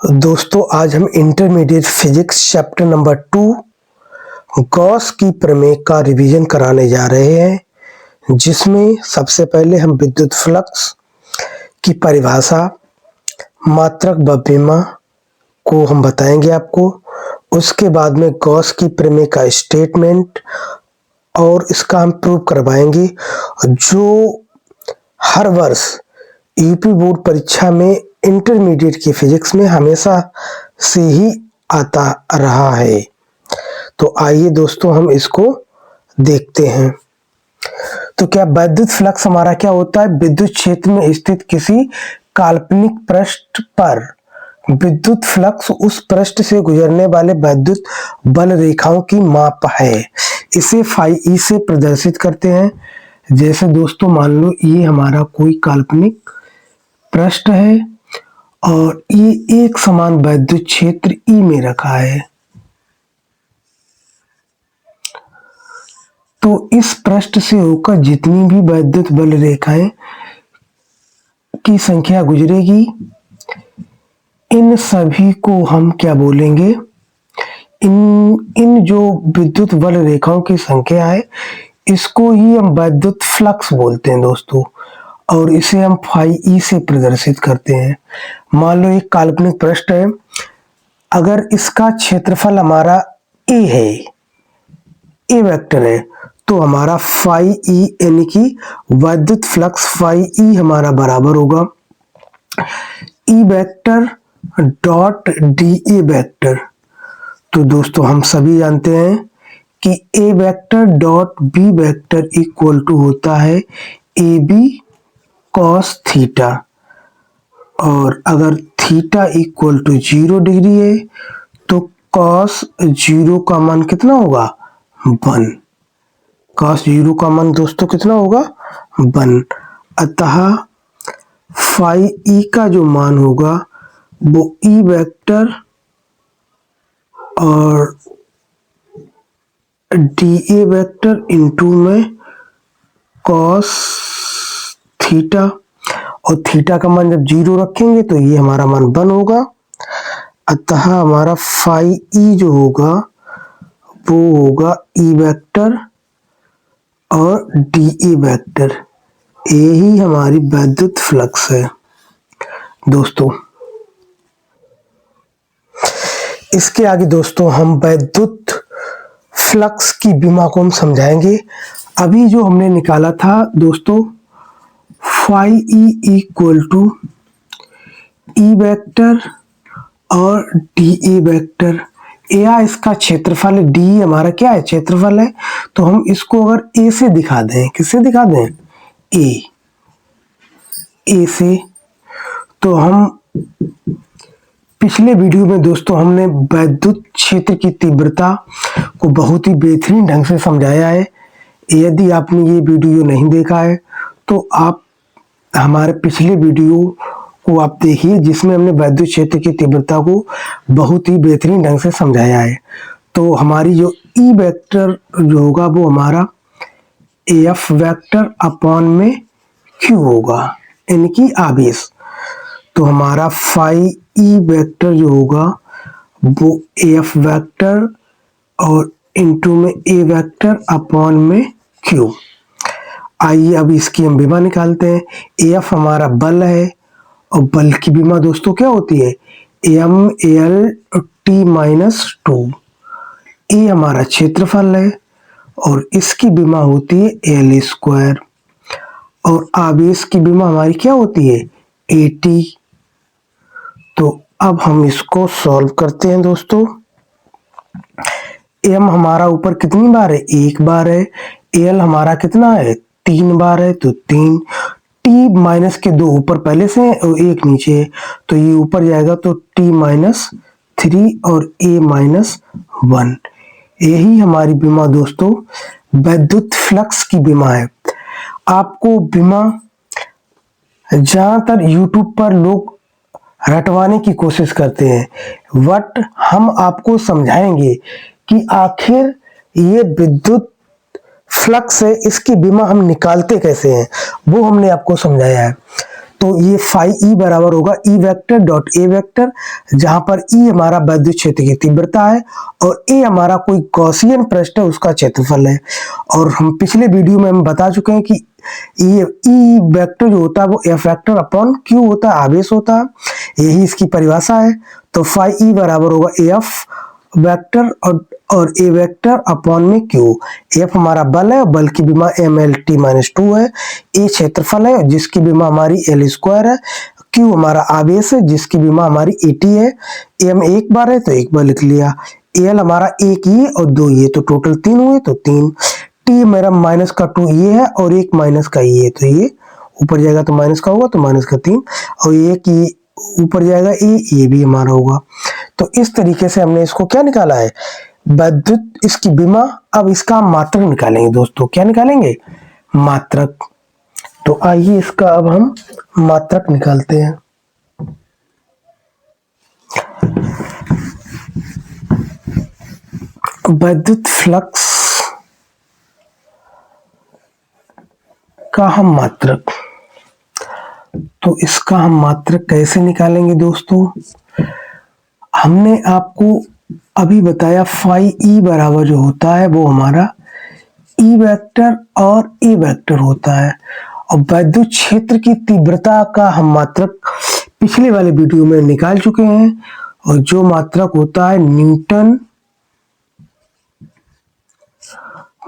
दोस्तों आज हम intermediate physics chapter number 2 Gauss की प्रमेय का रिवीजन कराने जा रहे हैं, जिसमें सबसे पहले हम विद्युत फ्लक्स की परिभाषा, मात्रक बब्बेमा को हम बताएंगे आपको। उसके बाद में गॉस की प्रमेय का स्टेटमेंट और इसका हम प्रूव करवाएंगे, जो हर वर्ष यूपी बोर्ड परीक्षा में इंटरमीडिएट की फिजिक्स में हमेशा से ही आता रहा है। तो आइए दोस्तों हम इसको देखते हैं। तो क्या वैद्युत फ्लक्स हमारा क्या होता है? विद्युत क्षेत्र में स्थित किसी काल्पनिक पृष्ठ पर विद्युत फ्लक्स उस पृष्ठ से गुजरने वाले वैद्युत बल रेखाओं की माप है। इसे फाई ई से प्रदर्शित करते हैं। जैसे दोस्तों मान लो ये हमारा कोई काल्पनिक पृष्ठ है और ये एक समान वैद्युत क्षेत्र ई में रखा है। तो इस पृष्ठ से होकर जितनी भी वैद्युत बल रेखाएं की संख्या गुजरेगी, इन सभी को हम क्या बोलेंगे? इन जो विद्युत बल रेखाओं की संख्या है, इसको ही हम वैद्युत फ्लक्स बोलते हैं दोस्तों, और इसे हम फाई ई से प्रदर्शित करते हैं। मान लो एक काल्पनिक पृष्ठ है, अगर इसका क्षेत्रफल हमारा ए है, ए वेक्टर है, तो हमारा फाई ई यानी कि वैद्युत फ्लक्स फाई ई हमारा बराबर होगा E vector dot D A vector. तो दोस्तों हम सभी जानते हैं कि A vector dot B vector equal to होता है ए बी कॉस थीटा, और अगर थीटा इक्वल टू 0 डिग्री है तो कॉस 0 का मान कितना होगा? 1। कॉस 0 का मान दोस्तों कितना होगा? 1। अतः फाई ई का जो मान होगा वो ई वेक्टर और डी ए वेक्टर इंटू में कॉस थीटा, और थीटा का मान जब 0 रखेंगे तो ये हमारा मान 1 होगा। अतः हमारा फाई ई जो होगा वो होगा ई वेक्टर और डी ए वेक्टर। यही हमारी वैद्युत फ्लक्स है दोस्तों। इसके आगे दोस्तों हम वैद्युत फ्लक्स की विमा को हम समझाएंगे। अभी जो हमने निकाला था दोस्तों phi E equal to E vector और डी ए वेक्टर, या इसका क्षेत्रफल है, डी हमारा क्या है? क्षेत्रफल है। तो हम इसको अगर ए से दिखा दें, किससे दिखा दें? ए से। तो हम पिछले वीडियो में दोस्तों हमने वैद्युत क्षेत्र की तीव्रता को बहुत ही बेहतरीन ढंग से समझाया है। यदि आपने ये वीडियो नहीं देखा है तो आप हमारे पिछले वीडियो को आप देखिए, जिसमें हमने वैद्युत क्षेत्र की तीव्रता को बहुत ही बेहतरीन ढंग से समझाया है। तो हमारी जो ई वेक्टर जो होगा वो हमारा एफ वेक्टर अपॉन में क्यू होगा, यानी कि आवेश। तो हमारा फाई ई वेक्टर जो होगा वो एफ वेक्टर और इंटू में ए वेक्टर अपॉन में क्यू। आइए अब इसकी हम विमा निकालते हैं। एफ हमारा बल है, और बल की विमा दोस्तों क्या होती है? M L T minus 2। A हमारा क्षेत्रफल है और इसकी विमा होती है एल स्क्वायर, और आवेश की विमा हमारी क्या होती है? A T. तो अब हम इसको सॉल्व करते हैं दोस्तों। एम हमारा ऊपर कितनी बार है? 1 बार है। एल हमारा कितना है? 3 बार है, तो 3। टी माइनस के 2 ऊपर पहले से है और 1 नीचे है, तो ये ऊपर जाएगा, तो टी माइनस 3 और ए माइनस 1। यही हमारी बीमा दोस्तों वैद्युत फ्लक्स की बीमा है। आपको बीमा ज्यादातर यूट्यूब पर लोग रटवाने की कोशिश करते हैं, बट हम आपको समझाएंगे कि आखिर ये विद्युत फ्लक्स है, इसकी बीमा हम निकालते कैसे हैं, वो हमने आपको समझाया है। तो ये फाई ई बराबर होगा E vector dot A vector, जहां पर ई हमारा विद्युत क्षेत्र की तीव्रता है और ए हमारा कोई गॉसियन पृष्ठ है उसका क्षेत्रफल है। और हम पिछले वीडियो में हम बता चुके हैं कि ये ई वेक्टर जो होता है वो एफ वेक्टर अपॉन क्यू होता है, आवेश होता है, यही इसकी परिभाषा है। तो फाई ई बराबर होगा एफ वेक्टर और ए वेक्टर अपॉन में क्यू। एफ हमारा बल है, बल की विमा एम एल टी माइनस 2 है। ए क्षेत्रफल है जिसकी विमा हमारी एल स्क्वायर है। क्यू हमारा आवेश है जिसकी विमा हमारी एटी है। एम एक बार है तो एक बार लिख लिया। एल हमारा एक ये और दो ये, तो टोटल 3 हुए, तो 3। टी मेरा माइनस का 2 ये है और एक माइनस का ये, तो ये ऊपर जाएगा तो माइनस का होगा, तो माइनस का 3 और एक ये ऊपर जाएगा ये भी हमारा होगा। तो इस तरीके से हमने इसको क्या निकाला है, विद्युत इसकी विमा। अब इसका हम मात्रक निकालेंगे दोस्तों। क्या निकालेंगे, मात्रक। तो आइए इसका अब हम मात्रक निकालते हैं। विद्युत फ्लक्स का हम मात्रक, तो इसका हम मात्रक कैसे निकालेंगे दोस्तों। हमने आपको अभी बताया फाई ई बराबर जो होता है वो हमारा ई वेक्टर और ए वेक्टर होता है। और विद्युत क्षेत्र की तीव्रता का हम मात्रक पिछले वाले वीडियो में निकाल चुके हैं, और जो मात्रक होता है न्यूटन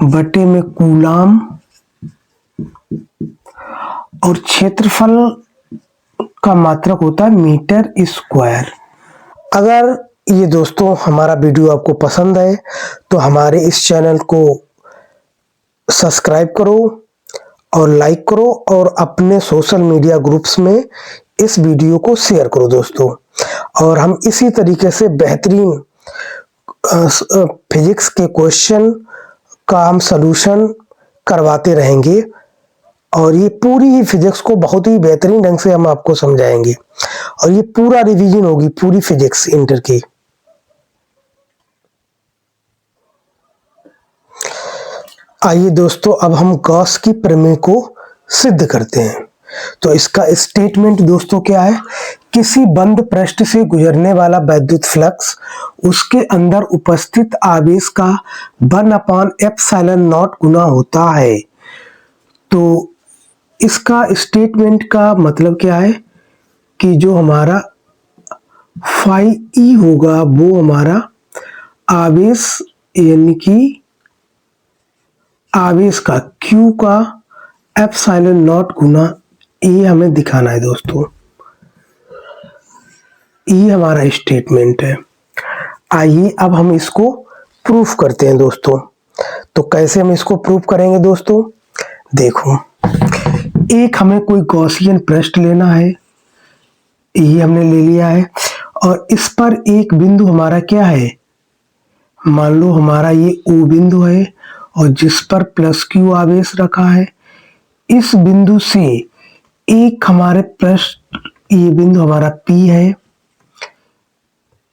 बटे में कूलाम, और क्षेत्रफल का मात्रक होता है मीटर स्क्वायर। अगर ये दोस्तों हमारा वीडियो आपको पसंद है तो हमारे इस चैनल को सब्सक्राइब करो और लाइक करो, और अपने सोशल मीडिया ग्रुप्स में इस वीडियो को शेयर करो दोस्तों। और हम इसी तरीके से बेहतरीन फिजिक्स के क्वेश्चन का हम सलूशन करवाते रहेंगे, और ये पूरी ही फिजिक्स को बहुत ही बेहतरीन ढंग से हम आपको समझाएंगे, और ये पूरा रिवीजन होगी पूरी फिजिक्स इंटर की। आइए दोस्तों अब हम गॉस की प्रमेय को सिद्ध करते हैं। तो इसका स्टेटमेंट दोस्तों क्या है, किसी बंद पृष्ठ से गुजरने वाला विद्युत फ्लक्स उसके अंदर उपस्थित आवेश का 1/एप्सिलॉन नॉट गुना होता है। तो इसका स्टेटमेंट का मतलब क्या है कि जो हमारा फाई ई होगा वो हमारा आवेश, यानी कि आवेश का Q का एप्सिलॉन नॉट गुना ए हमें दिखाना है दोस्तों। ये हमारा स्टेटमेंट है। आइए अब हम इसको प्रूफ करते हैं दोस्तों। तो कैसे हम इसको प्रूफ करेंगे दोस्तों, देखो, एक हमें कोई गॉसियन पृष्ठ लेना है, ये हमने ले लिया है, और इस पर एक बिंदु हमारा क्या है, मान लो हमारा ये O बिंदु है और जिस पर प्लस Q आवेश रखा है। इस बिंदु से एक हमारे पृष्ठ, ये बिंदु हमारा P है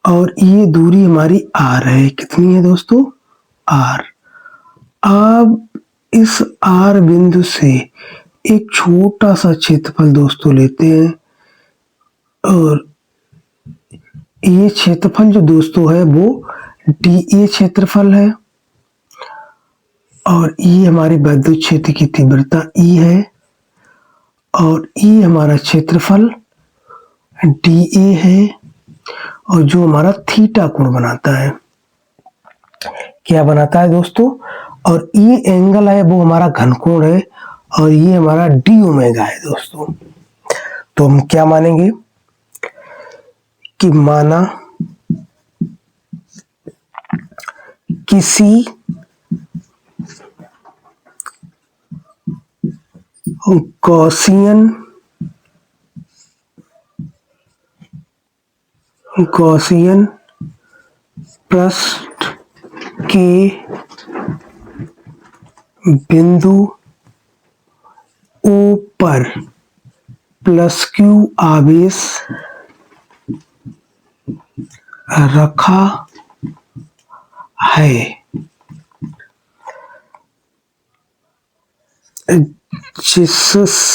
और ये दूरी हमारी R है। कितनी है दोस्तों, R। अब इस R बिंदु से एक छोटा सा क्षेत्रफल दोस्तों लेते हैं, और ये क्षेत्रफल जो दोस्तों है वो DA क्षेत्रफल है, और ये हमारी विद्युत क्षेत्र की तीव्रता E है, और E हमारा क्षेत्रफल DA है, और जो हमारा थीटा कोण बनाता है, क्या बनाता है दोस्तों, और ये एंगल है वो हमारा घनकोण है, और ये हमारा डी ओमेगा है दोस्तों। तो हम क्या मानेंगे कि माना किसी गॉसियन पृष्ठ के बिंदु O पर प्लस Q आवेश रखा है, जिससे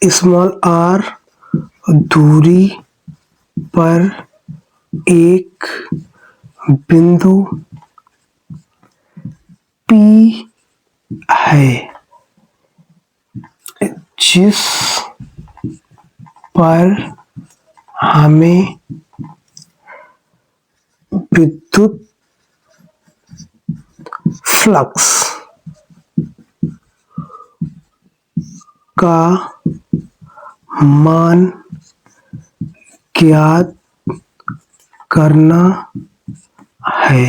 स्मॉल r दूरी पर एक बिंदु P है जिस पर हमें विद्युत फ्लक्स का मान ज्ञात करना है।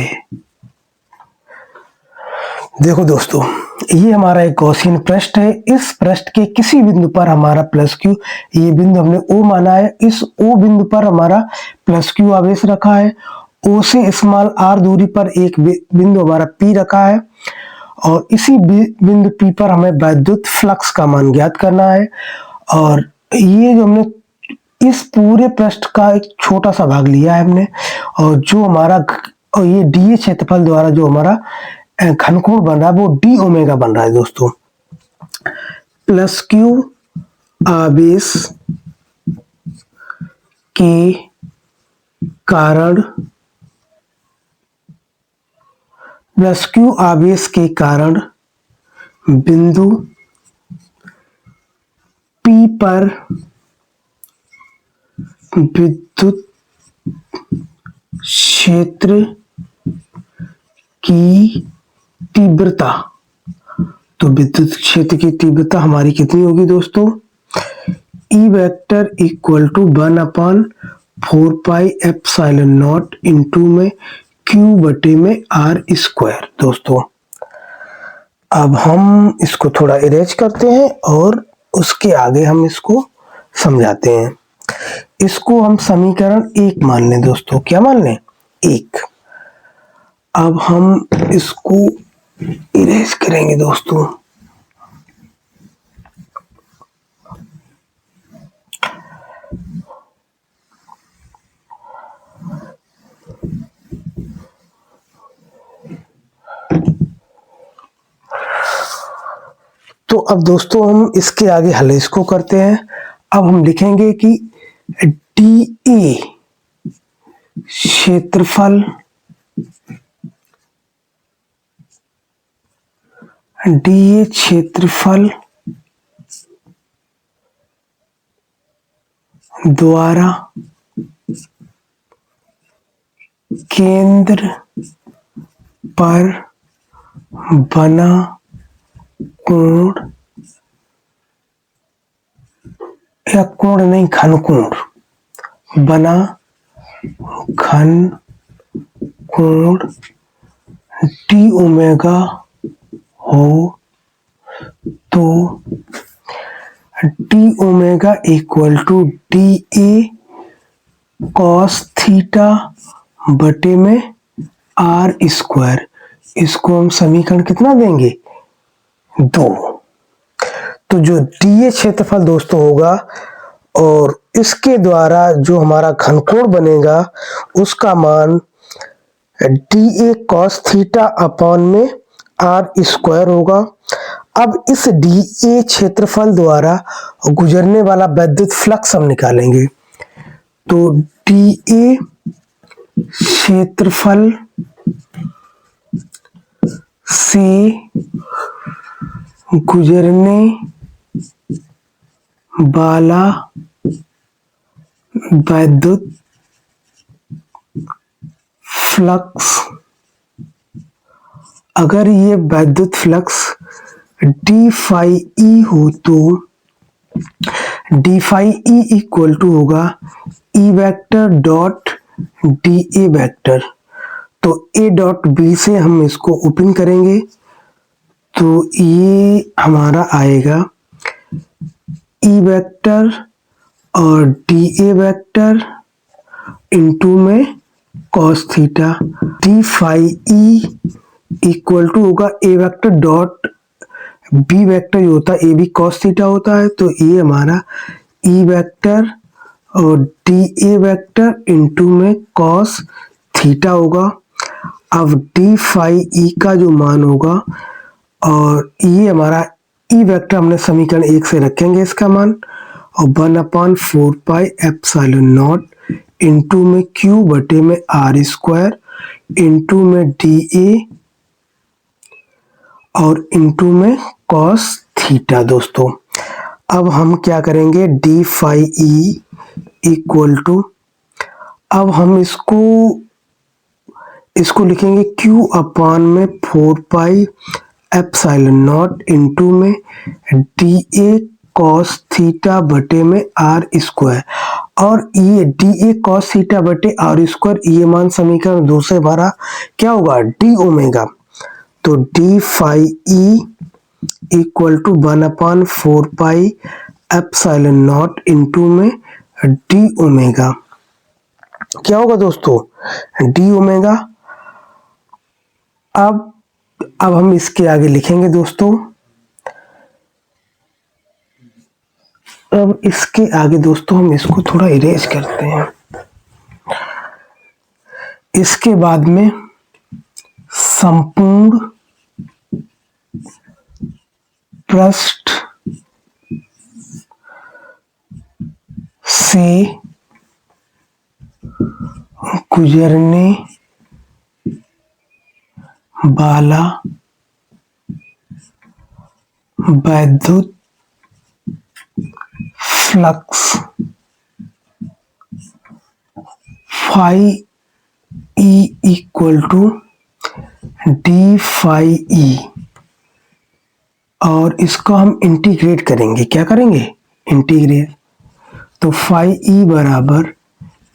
देखो दोस्तों, ये हमारा एक गॉसियन पृष्ठ है। इस पृष्ठ के किसी बिंदु पर हमारा प्लस क्यू, ये बिंदु हमने O माना है, इस O बिंदु पर हमारा प्लस क्यू आवेश रखा है। O से स्मॉल r दूरी पर एक बिंदु हमारा P रखा है और इसी बिंदु P पर हमें वैद्युत फ्लक्स का मान ज्ञात करना है। और ये जो हमने इस पूरे पृष्ठ का एक छोटा सा भाग लिया है हमने, और जो हमारा और ये डीए क्षेत्रफल द्वारा जो हमारा घनकोण बन रहा है वो डी ओमेगा बन रहा है दोस्तों। प्लस क्यू आवेश के कारण बिंदु P पर विद्युत क्षेत्र की तीव्रता, तो विद्युत क्षेत्र की तीव्रता हमारी कितनी होगी दोस्तों? E vector equal to 1/4πε0 into में Q बटे में R स्क्वायर। दोस्तों अब हम इसको थोड़ा इरेज करते हैं और उसके आगे हम इसको समझाते हैं। इसको हम समीकरण 1 मान लें दोस्तों। क्या मान लें? 1। अब हम इसको इरेज करेंगे दोस्तों। तो अब दोस्तों हम इसके आगे हल इसको करते हैं। अब हम लिखेंगे कि डीए क्षेत्रफल द्वारा केंद्र पर बना कोण, या कोण नहीं घनकोण, बना घनकोण डी ओमेगा हो तो D omega equal to D A cos theta बटे में R स्क्वायर। इसको हम समीकरण कितना देंगे? 2। तो जो डीए क्षेत्रफल दोस्तों होगा और इसके द्वारा जो हमारा घनकोण बनेगा उसका मान D A cos theta upon में R स्क्वायर होगा। अब इस डी ए क्षेत्रफल द्वारा गुजरने वाला वैद्युत फ्लक्स हम निकालेंगे। तो डी ए क्षेत्रफल से गुजरने वाला वैद्युत फ्लक्स, अगर ये वैद्युत फ्लक्स डी फाई ई हो तो D phi E equal to होगा E vector dot D A vector. तो ए डॉट बी से हम इसको ओपन करेंगे तो ये हमारा आएगा ई वेक्टर और डी ए वेक्टर इंटू में cos theta. D phi E equal to होगा A vector dot B vector जो होता है ए बी कॉस थीटा होता है, तो ये हमारा ई वेक्टर और डी ए वेक्टर इंटू में कॉस थीटा होगा। अब डी फाई ई का जो मान होगा और ये हमारा ई वेक्टर हमने समीकरण 1 से रखेंगे इसका मान, और 1/4 पाई इंटू में क्यू बटे में आर स्क्वायर इंटू में डी ए और इंटू में कॉस थीटा। दोस्तों अब हम क्या करेंगे, D phi E equal to, अब हम इसको लिखेंगे Q अपान में 4 पाई इंटू में डी ए कॉस थीटा बटे में आर स्क्वायर, और ये डी ए कॉस थीटा बटे आर स्क्वायर ये मान समीकरण 2 से भरा क्या होगा, डी ओमेगा। तो D phi E equal to 1/4 pi into में डी ओमेगा क्या होगा दोस्तों, डी ओमेगा। अब हम इसके आगे लिखेंगे दोस्तों, अब इसके आगे दोस्तों हम इसको थोड़ा इरेज करते हैं। इसके बाद में संपूर्ण पृष्ठ से गुजरने वाला वैद्युत flux phi E equal to D phi E, और इसको हम इंटीग्रेट करेंगे, क्या करेंगे, इंटीग्रेट। तो फाई ई बराबर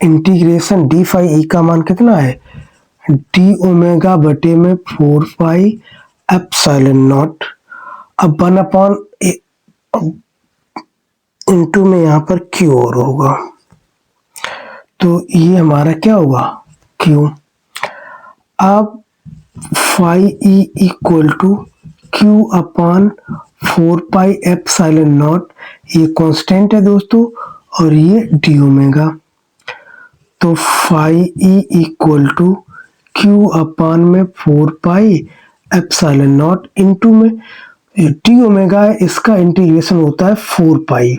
इंटीग्रेशन डी फाई ई का मान कितना है, डी ओमेगा बटे में 4 पाई एप्सिलॉन नॉट, अब 1 इंटू में यहाँ पर क्यू और होगा, तो ये हमारा क्या होगा, क्यू। अब phi E equal to Q upon 4 pi epsilon naught, ये कांस्टेंट है दोस्तों, और ये डी ओमेगा। तो phi E equal to Q upon में 4 पाई एप्सिलॉन नॉट इंटू में डी ओमेगा है, इसका इंटीग्रेशन होता है 4 पाई,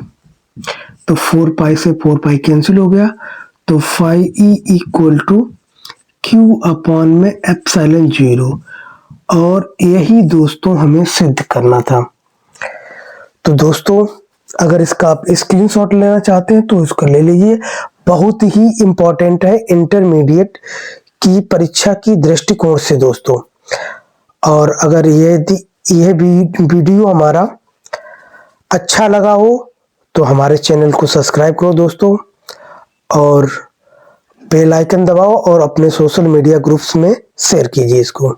तो 4 पाई से 4 पाई कैंसिल हो गया, तो phi E equal to Q upon में एप्सिलॉन 0, और यही दोस्तों हमें सिद्ध करना था। तो दोस्तों अगर इसका आप स्क्रीनशॉट लेना चाहते हैं तो इसको ले लीजिए, बहुत ही इम्पोर्टेंट है इंटरमीडिएट की परीक्षा की दृष्टिकोण से दोस्तों। और अगर यह वीडियो हमारा अच्छा लगा हो तो हमारे चैनल को सब्सक्राइब करो दोस्तों, और बेल आइकन दबाओ और अपने सोशल मीडिया ग्रुप्स में शेयर कीजिए इसको।